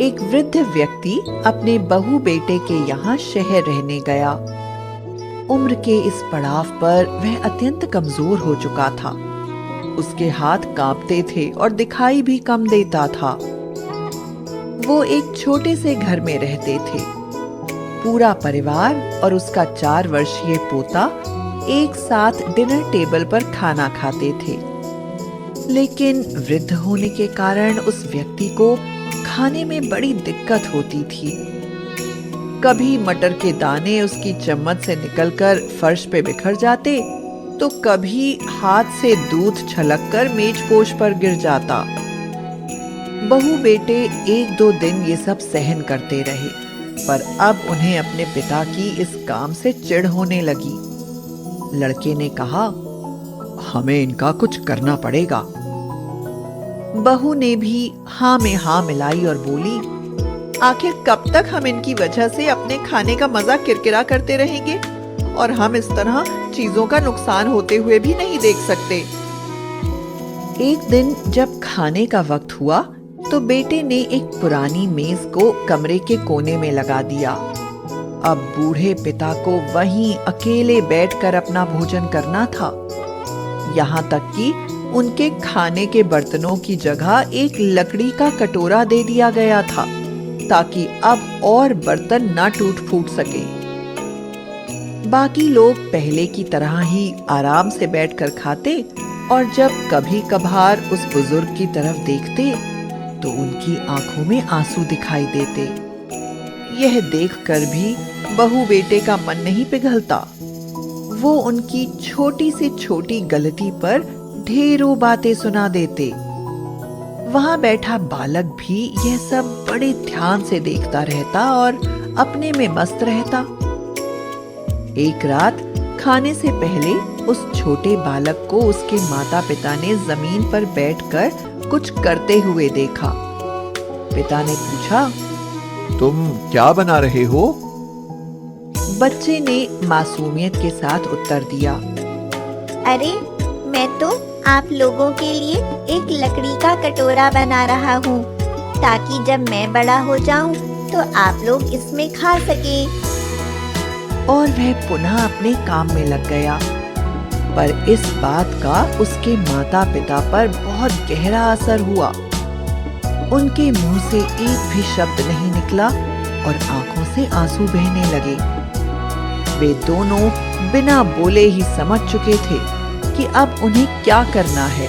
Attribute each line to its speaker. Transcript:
Speaker 1: एक वृद्ध व्यक्ति अपने बहू बेटे के यहाँ शहर रहने गया। उम्र के इस पड़ाव पर वह अत्यंत कमजोर हो चुका था। उसके हाथ कांपते थे और दिखाई भी कम देता था। वो एक छोटे से घर में रहते थे। पूरा परिवार और उसका 4 वर्षीय पोता एक साथ डिनर टेबल पर खाना खाते थे। लेकिन वृद्ध होने के कारण उस व्यक्ति को खाने में बड़ी दिक्कत होती थी। कभी मटर के दाने उसकी चम्मच से निकलकर फर्श पे बिखर जाते, तो कभी हाथ से दूध छलककर मेजपोश पर गिर जाता। बहू बेटे 1-2 दिन ये सब सहन करते रहे, पर अब उन्हें अपने पिता की इस काम से चिढ़ होने लगी। लड़के ने कहा,
Speaker 2: हमें इनका कुछ करना पड़ेगा।
Speaker 1: बहू ने भी हाँ में हाँ मिलाई और बोली, आखिर कब तक हम इनकी वजह से अपने खाने का मजा किरकिरा करते रहेंगे और हम इस तरह चीजों का नुकसान होते हुए भी नहीं देख सकते। एक दिन जब खाने का वक्त हुआ तो बेटे ने एक पुरानी मेज को कमरे के कोने में लगा दिया। अब बूढ़े पिता को वहीं अकेले बैठकर अपना भोजन करना था। यहाँ तक कि उनके खाने के बर्तनों की जगह एक लकड़ी का कटोरा दे दिया गया था, ताकि अब और बर्तन ना टूट फूट सके। बाकी लोग पहले की तरह ही आराम से बैठकर खाते और जब कभी कभार उस बुजुर्ग की तरफ देखते तो उनकी आंखों में आंसू दिखाई देते। यह देखकर भी बहू बेटे का मन नहीं पिघलता। वो उनकी छोटी से छोटी गलती पर ढेरों बातें सुना देते। वहां बैठा बालक भी यह सब बड़े ध्यान से देखता रहता और अपने में मस्त रहता। एक रात खाने से पहले उस छोटे बालक को उसके माता पिता ने जमीन पर बैठकर कुछ करते हुए देखा। पिता ने पूछा,
Speaker 2: तुम क्या बना रहे हो?
Speaker 1: बच्चे ने मासूमियत के साथ उत्तर दिया,
Speaker 3: अरे मैं तो आप लोगों के लिए एक लकड़ी का कटोरा बना रहा हूँ, ताकि जब मैं बड़ा हो जाऊँ तो आप लोग इसमें खा सके।
Speaker 1: और वह पुनः अपने काम में लग गया। पर इस बात का उसके माता पिता पर बहुत गहरा असर हुआ। उनके मुंह से एक भी शब्द नहीं निकला और आंखों से आंसू बहने लगे। वे दोनों बिना बोले ही समझ चुके थे कि अब उन्हें क्या करना है।